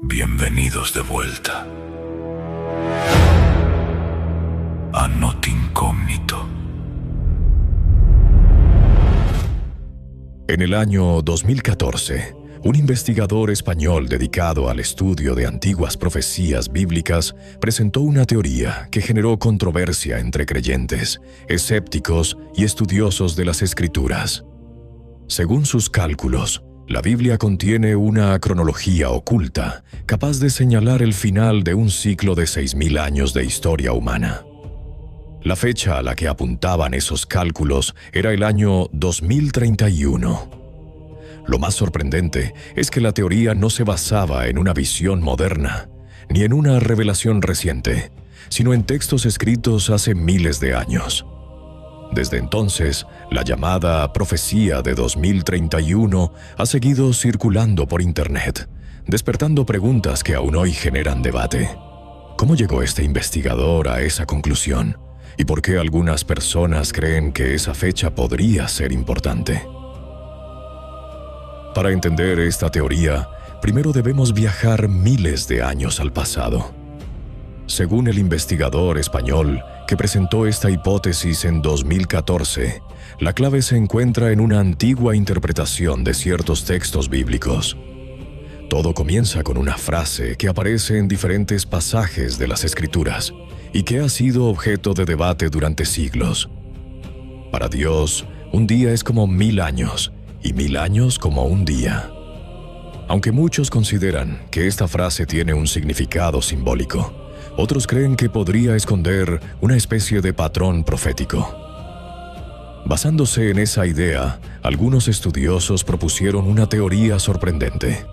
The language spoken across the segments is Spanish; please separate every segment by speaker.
Speaker 1: Bienvenidos de vuelta a Not Incógnito.
Speaker 2: En el año 2014, un investigador español dedicado al estudio de antiguas profecías bíblicas presentó una teoría que generó controversia entre creyentes, escépticos y estudiosos de las Escrituras. Según sus cálculos, la Biblia contiene una cronología oculta capaz de señalar el final de un ciclo de 6.000 años de historia humana. La fecha a la que apuntaban esos cálculos era el año 2031. Lo más sorprendente es que la teoría no se basaba en una visión moderna, ni en una revelación reciente, sino en textos escritos hace miles de años. Desde entonces, la llamada profecía de 2031 ha seguido circulando por Internet, despertando preguntas que aún hoy generan debate. ¿Cómo llegó este investigador a esa conclusión? ¿Y por qué algunas personas creen que esa fecha podría ser importante? Para entender esta teoría, primero debemos viajar miles de años al pasado. Según el investigador español que presentó esta hipótesis en 2014, la clave se encuentra en una antigua interpretación de ciertos textos bíblicos. Todo comienza con una frase que aparece en diferentes pasajes de las Escrituras y que ha sido objeto de debate durante siglos. Para Dios, un día es como 1000 años y 1000 años como un día. Aunque muchos consideran que esta frase tiene un significado simbólico, otros creen que podría esconder una especie de patrón profético. Basándose en esa idea, algunos estudiosos propusieron una teoría sorprendente.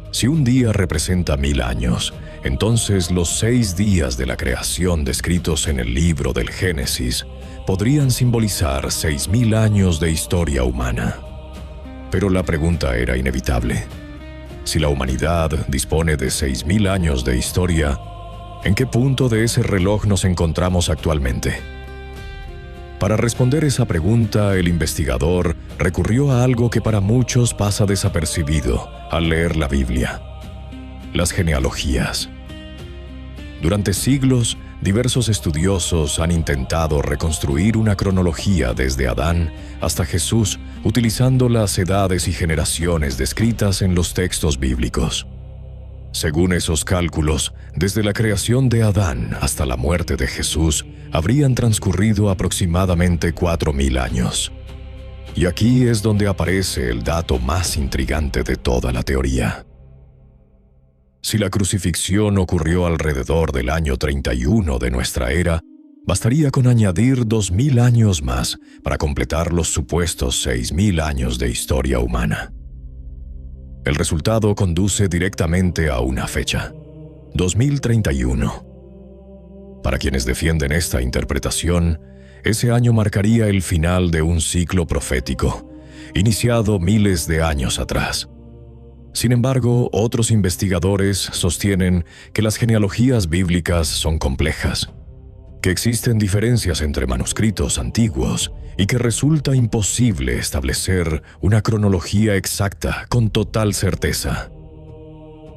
Speaker 2: Si un día representa 1000 años, entonces los 6 días de la creación descritos en el libro del Génesis podrían simbolizar 6000 años de historia humana. Pero la pregunta era inevitable. Si la humanidad dispone de 6000 años de historia, ¿en qué punto de ese reloj nos encontramos actualmente? Para responder esa pregunta, el investigador recurrió a algo que para muchos pasa desapercibido al leer la Biblia: las genealogías. Durante siglos, diversos estudiosos han intentado reconstruir una cronología desde Adán hasta Jesús utilizando las edades y generaciones descritas en los textos bíblicos. Según esos cálculos, desde la creación de Adán hasta la muerte de Jesús, habrían transcurrido aproximadamente 4000 años. Y aquí es donde aparece el dato más intrigante de toda la teoría. Si la crucifixión ocurrió alrededor del año 31 de nuestra era, bastaría con añadir 2000 años más para completar los supuestos 6000 años de historia humana. El resultado conduce directamente a una fecha: 2031. Para quienes defienden esta interpretación, ese año marcaría el final de un ciclo profético, iniciado miles de años atrás. Sin embargo, otros investigadores sostienen que las genealogías bíblicas son complejas, que existen diferencias entre manuscritos antiguos y que resulta imposible establecer una cronología exacta con total certeza.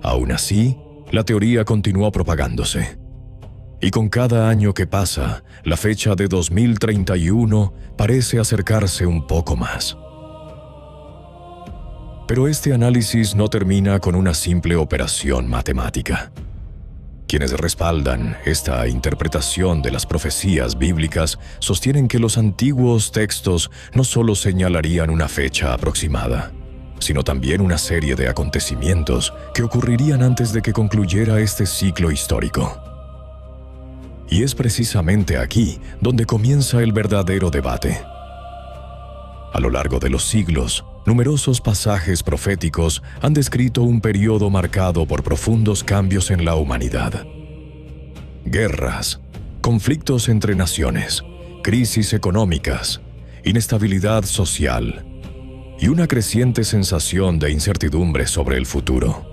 Speaker 2: Aún así, la teoría continuó propagándose. Y con cada año que pasa, la fecha de 2031 parece acercarse un poco más. Pero este análisis no termina con una simple operación matemática. Quienes respaldan esta interpretación de las profecías bíblicas sostienen que los antiguos textos no solo señalarían una fecha aproximada, sino también una serie de acontecimientos que ocurrirían antes de que concluyera este ciclo histórico. Y es precisamente aquí donde comienza el verdadero debate. A lo largo de los siglos, numerosos pasajes proféticos han descrito un periodo marcado por profundos cambios en la humanidad. Guerras, conflictos entre naciones, crisis económicas, inestabilidad social y una creciente sensación de incertidumbre sobre el futuro.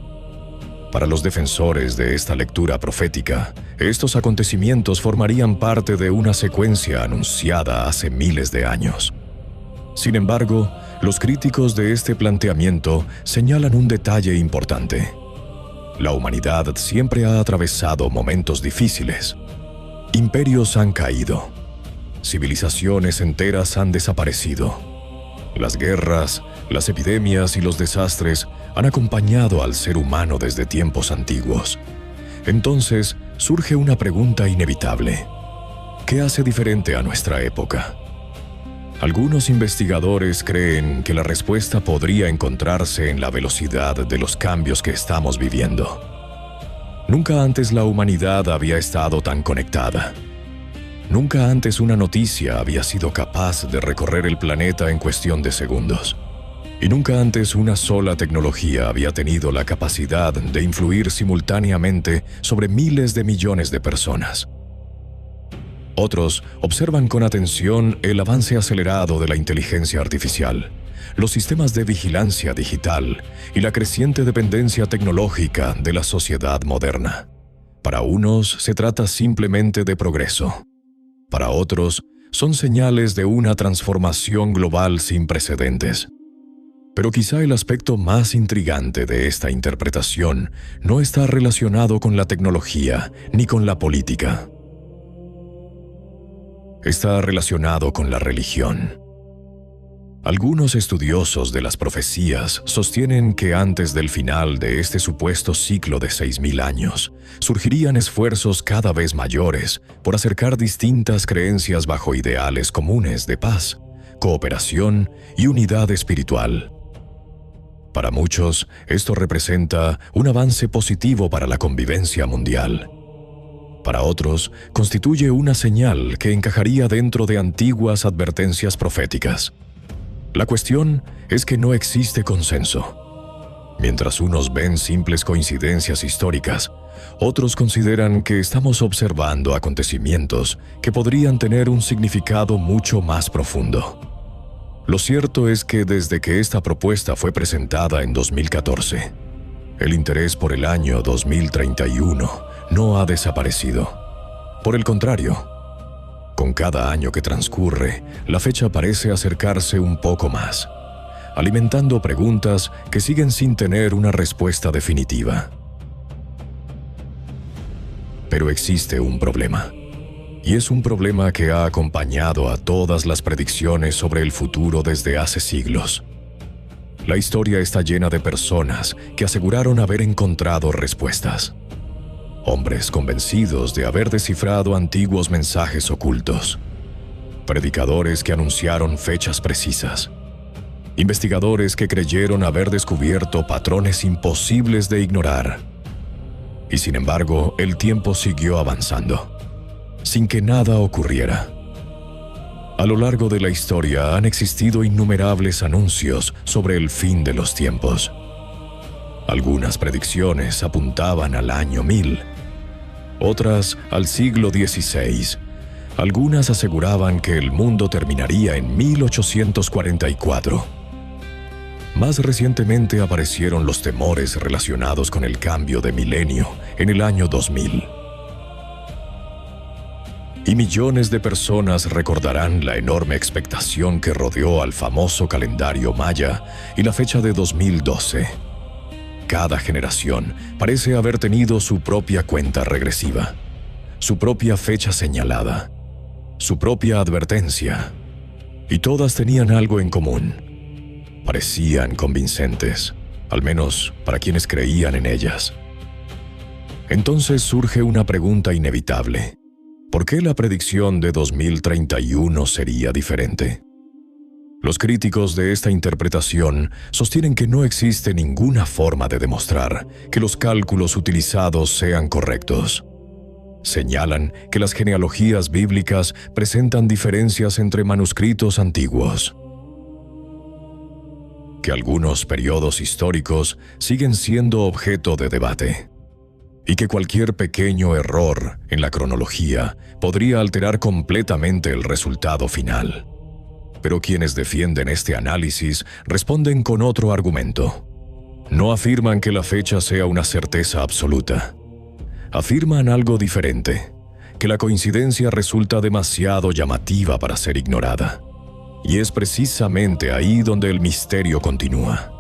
Speaker 2: Para los defensores de esta lectura profética, estos acontecimientos formarían parte de una secuencia anunciada hace miles de años. Sin embargo, los críticos de este planteamiento señalan un detalle importante. La humanidad siempre ha atravesado momentos difíciles. Imperios han caído. Civilizaciones enteras han desaparecido. Las guerras, las epidemias y los desastres han acompañado al ser humano desde tiempos antiguos. Entonces, surge una pregunta inevitable. ¿Qué hace diferente a nuestra época? Algunos investigadores creen que la respuesta podría encontrarse en la velocidad de los cambios que estamos viviendo. Nunca antes la humanidad había estado tan conectada. Nunca antes una noticia había sido capaz de recorrer el planeta en cuestión de segundos. Y nunca antes una sola tecnología había tenido la capacidad de influir simultáneamente sobre miles de millones de personas. Otros observan con atención el avance acelerado de la inteligencia artificial, los sistemas de vigilancia digital y la creciente dependencia tecnológica de la sociedad moderna. Para unos se trata simplemente de progreso. Para otros son señales de una transformación global sin precedentes. Pero quizá el aspecto más intrigante de esta interpretación no está relacionado con la tecnología ni con la política. Está relacionado con la religión. Algunos estudiosos de las profecías sostienen que antes del final de este supuesto ciclo de 6.000 años, surgirían esfuerzos cada vez mayores por acercar distintas creencias bajo ideales comunes de paz, cooperación y unidad espiritual. Para muchos, esto representa un avance positivo para la convivencia mundial. Para otros, constituye una señal que encajaría dentro de antiguas advertencias proféticas. La cuestión es que no existe consenso. Mientras unos ven simples coincidencias históricas, otros consideran que estamos observando acontecimientos que podrían tener un significado mucho más profundo. Lo cierto es que desde que esta propuesta fue presentada en 2014, el interés por el año 2031 no ha desaparecido. Por el contrario, con cada año que transcurre, la fecha parece acercarse un poco más, alimentando preguntas que siguen sin tener una respuesta definitiva. Pero existe un problema, y es un problema que ha acompañado a todas las predicciones sobre el futuro desde hace siglos. La historia está llena de personas que aseguraron haber encontrado respuestas. Hombres convencidos de haber descifrado antiguos mensajes ocultos. Predicadores que anunciaron fechas precisas. Investigadores que creyeron haber descubierto patrones imposibles de ignorar. Y sin embargo, el tiempo siguió avanzando, sin que nada ocurriera. A lo largo de la historia han existido innumerables anuncios sobre el fin de los tiempos. Algunas predicciones apuntaban al año 1000, otras al siglo XVI. Algunas aseguraban que el mundo terminaría en 1844. Más recientemente aparecieron los temores relacionados con el cambio de milenio en el año 2000. Y millones de personas recordarán la enorme expectación que rodeó al famoso calendario maya y la fecha de 2012. Cada generación parece haber tenido su propia cuenta regresiva, su propia fecha señalada, su propia advertencia, y todas tenían algo en común. Parecían convincentes, al menos para quienes creían en ellas. Entonces surge una pregunta inevitable. ¿Por qué la predicción de 2031 sería diferente? Los críticos de esta interpretación sostienen que no existe ninguna forma de demostrar que los cálculos utilizados sean correctos. Señalan que las genealogías bíblicas presentan diferencias entre manuscritos antiguos, que algunos periodos históricos siguen siendo objeto de debate, y que cualquier pequeño error en la cronología podría alterar completamente el resultado final. Pero quienes defienden este análisis responden con otro argumento. No afirman que la fecha sea una certeza absoluta. Afirman algo diferente, que la coincidencia resulta demasiado llamativa para ser ignorada. Y es precisamente ahí donde el misterio continúa.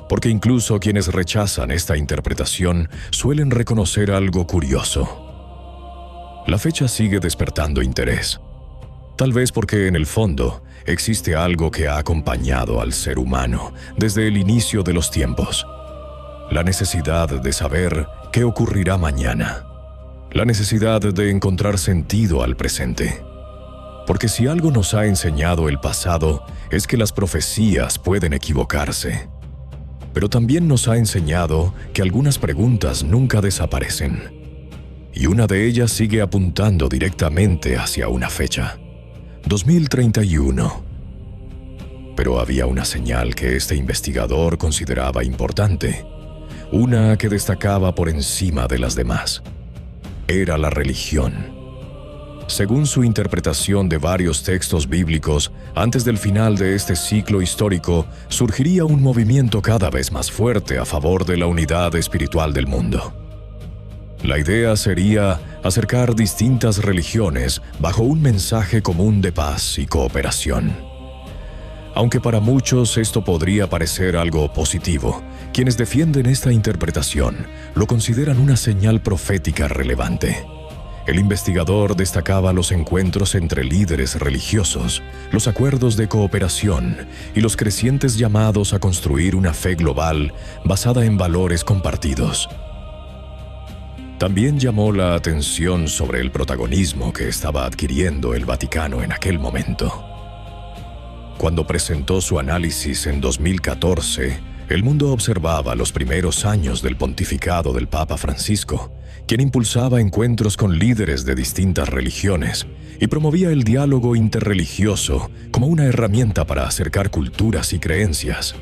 Speaker 2: porque incluso quienes rechazan esta interpretación suelen reconocer algo curioso. La fecha sigue despertando interés, tal vez porque en el fondo existe algo que ha acompañado al ser humano desde el inicio de los tiempos: la necesidad de saber qué ocurrirá mañana, la necesidad de encontrar sentido al presente. Porque si algo nos ha enseñado el pasado es que las profecías pueden equivocarse. Pero también nos ha enseñado que algunas preguntas nunca desaparecen. Y una de ellas sigue apuntando directamente hacia una fecha: 2031. Pero había una señal que este investigador consideraba importante, una que destacaba por encima de las demás. Era la religión. Según su interpretación de varios textos bíblicos, antes del final de este ciclo histórico, surgiría un movimiento cada vez más fuerte a favor de la unidad espiritual del mundo. La idea sería acercar distintas religiones bajo un mensaje común de paz y cooperación. Aunque para muchos esto podría parecer algo positivo, quienes defienden esta interpretación lo consideran una señal profética relevante. El investigador destacaba los encuentros entre líderes religiosos, los acuerdos de cooperación y los crecientes llamados a construir una fe global basada en valores compartidos. También llamó la atención sobre el protagonismo que estaba adquiriendo el Vaticano en aquel momento. Cuando presentó su análisis en 2014, el mundo observaba los primeros años del pontificado del Papa Francisco, quien impulsaba encuentros con líderes de distintas religiones y promovía el diálogo interreligioso como una herramienta para acercar culturas y creencias.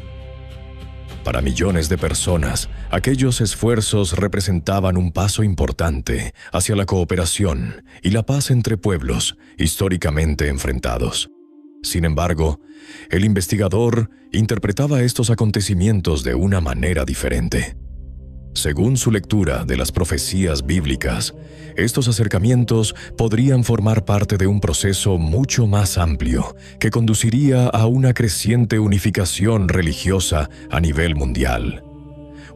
Speaker 2: Para millones de personas, aquellos esfuerzos representaban un paso importante hacia la cooperación y la paz entre pueblos históricamente enfrentados. Sin embargo, el investigador interpretaba estos acontecimientos de una manera diferente. Según su lectura de las profecías bíblicas, estos acercamientos podrían formar parte de un proceso mucho más amplio que conduciría a una creciente unificación religiosa a nivel mundial.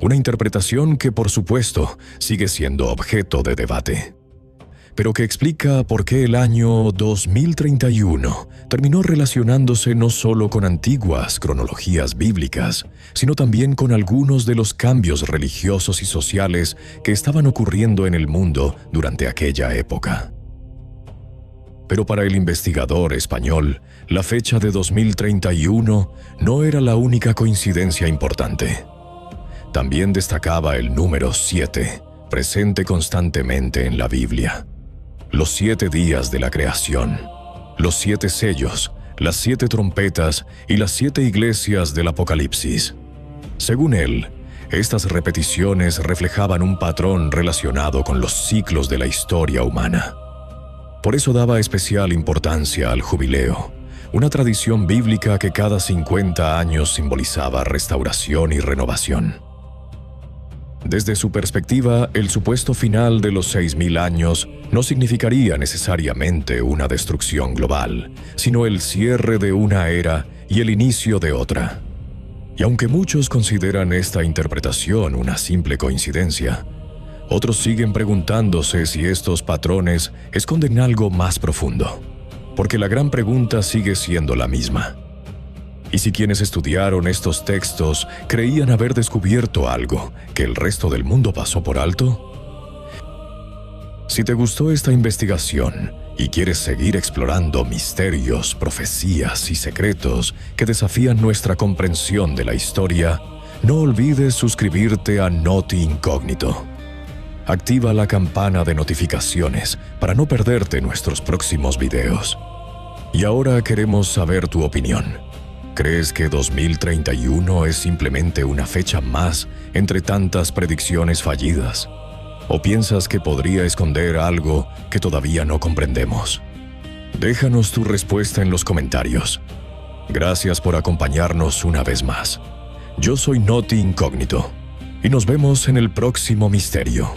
Speaker 2: Una interpretación que, por supuesto, sigue siendo objeto de debate, pero que explica por qué el año 2031 terminó relacionándose no solo con antiguas cronologías bíblicas, sino también con algunos de los cambios religiosos y sociales que estaban ocurriendo en el mundo durante aquella época. Pero para el investigador español, la fecha de 2031 no era la única coincidencia importante. También destacaba el número 7, presente constantemente en la Biblia. Los 7 días de la creación, los 7 sellos, las 7 trompetas y las 7 iglesias del Apocalipsis. Según él, estas repeticiones reflejaban un patrón relacionado con los ciclos de la historia humana. Por eso daba especial importancia al jubileo, una tradición bíblica que cada 50 años simbolizaba restauración y renovación. Desde su perspectiva, el supuesto final de los 6000 años no significaría necesariamente una destrucción global, sino el cierre de una era y el inicio de otra. Y aunque muchos consideran esta interpretación una simple coincidencia, otros siguen preguntándose si estos patrones esconden algo más profundo, porque la gran pregunta sigue siendo la misma. ¿Y si quienes estudiaron estos textos creían haber descubierto algo que el resto del mundo pasó por alto? Si te gustó esta investigación y quieres seguir explorando misterios, profecías y secretos que desafían nuestra comprensión de la historia, no olvides suscribirte a Noti Incógnito. Activa la campana de notificaciones para no perderte nuestros próximos videos. Y ahora queremos saber tu opinión. ¿Crees que 2031 es simplemente una fecha más entre tantas predicciones fallidas? ¿O piensas que podría esconder algo que todavía no comprendemos? Déjanos tu respuesta en los comentarios. Gracias por acompañarnos una vez más. Yo soy Noti Incógnito y nos vemos en el próximo misterio.